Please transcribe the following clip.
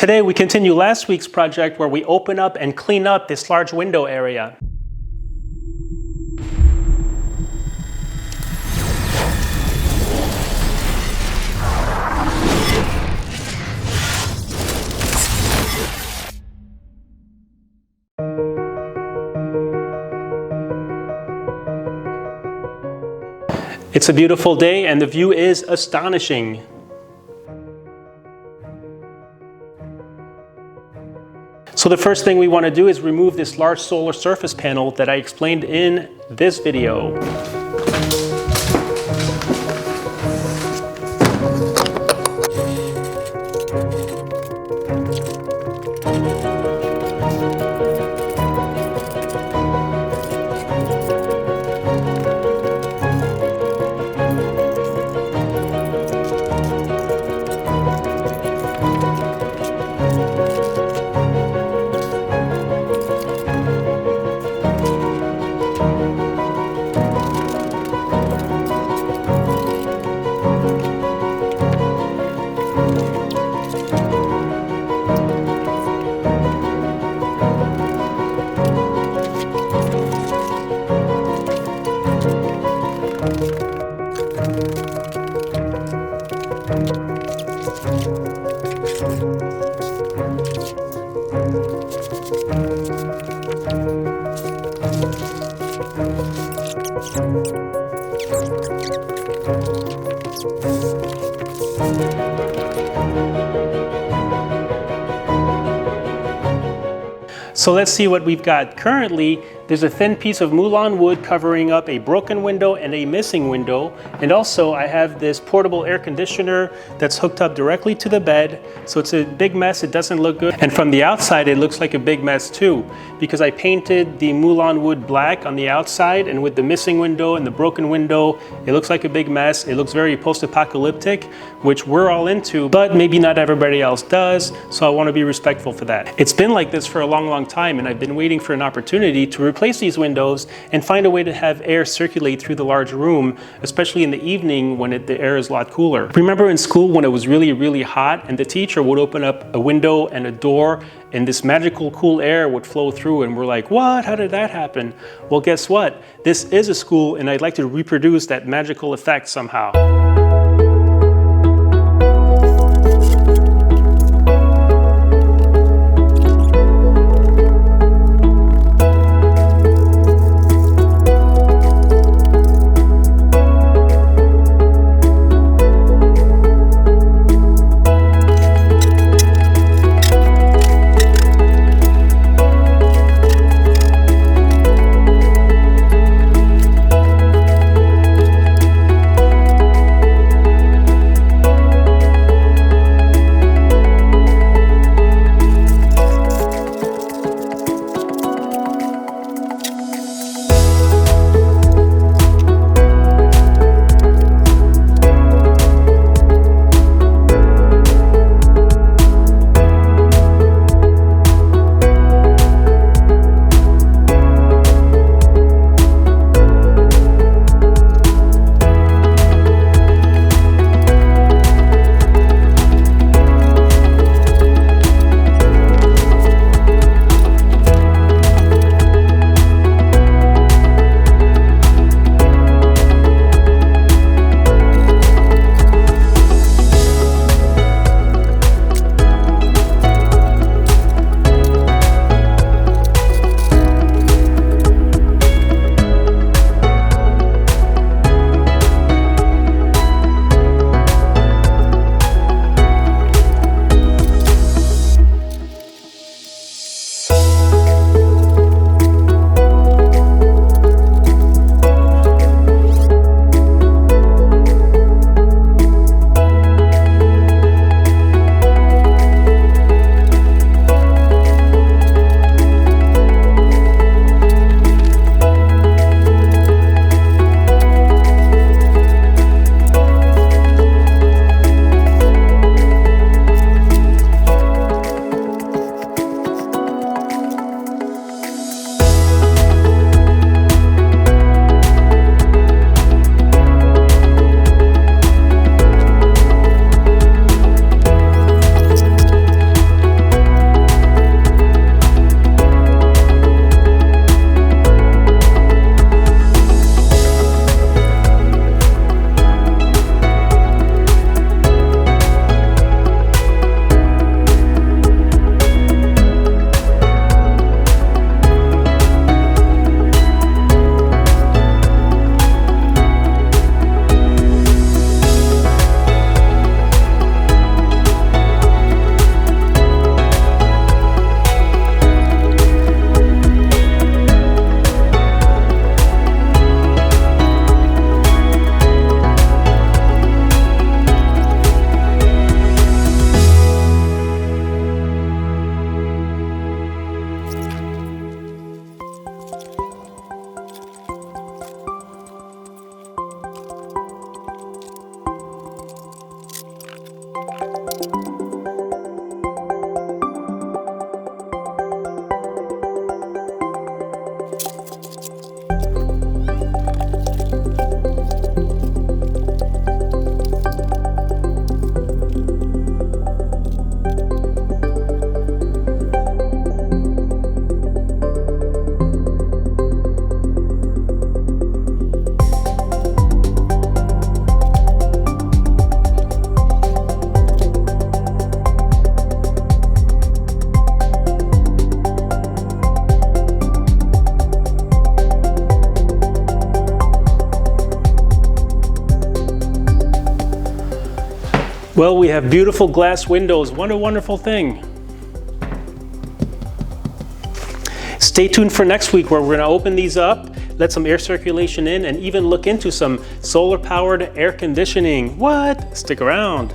Today we continue last week's project where we open up and clean up this large window area. It's a beautiful day and the view is astonishing. So the first thing we want to do is remove this large solar surface panel that I explained in this video. So let's see what we've got. Currently, there's a thin piece of Mulan wood covering up a broken window and a missing window. And also I have this portable air conditioner that's hooked up directly to the bed. So it's a big mess, it doesn't look good. And from the outside, it looks like a big mess too, because I painted the Mulan wood black on the outside, and with the missing window and the broken window, it looks like a big mess. It looks very post-apocalyptic, which we're all into, but maybe not everybody else does. So I want to be respectful for that. It's been like this for a long time, and I've been waiting for an opportunity to replace these windows and find a way to have air circulate through the large room, especially in the evening when the air is a lot cooler. Remember in school when it was really hot and the teacher would open up a window and a door and this magical cool air would flow through, and we're like, what? How did that happen? Well, guess what? This is a school and I'd like to reproduce that magical effect somehow. Well, we have beautiful glass windows. What a wonderful thing. Stay tuned for next week where we're going to open these up, let some air circulation in, and even look into some solar-powered air conditioning. What? Stick around.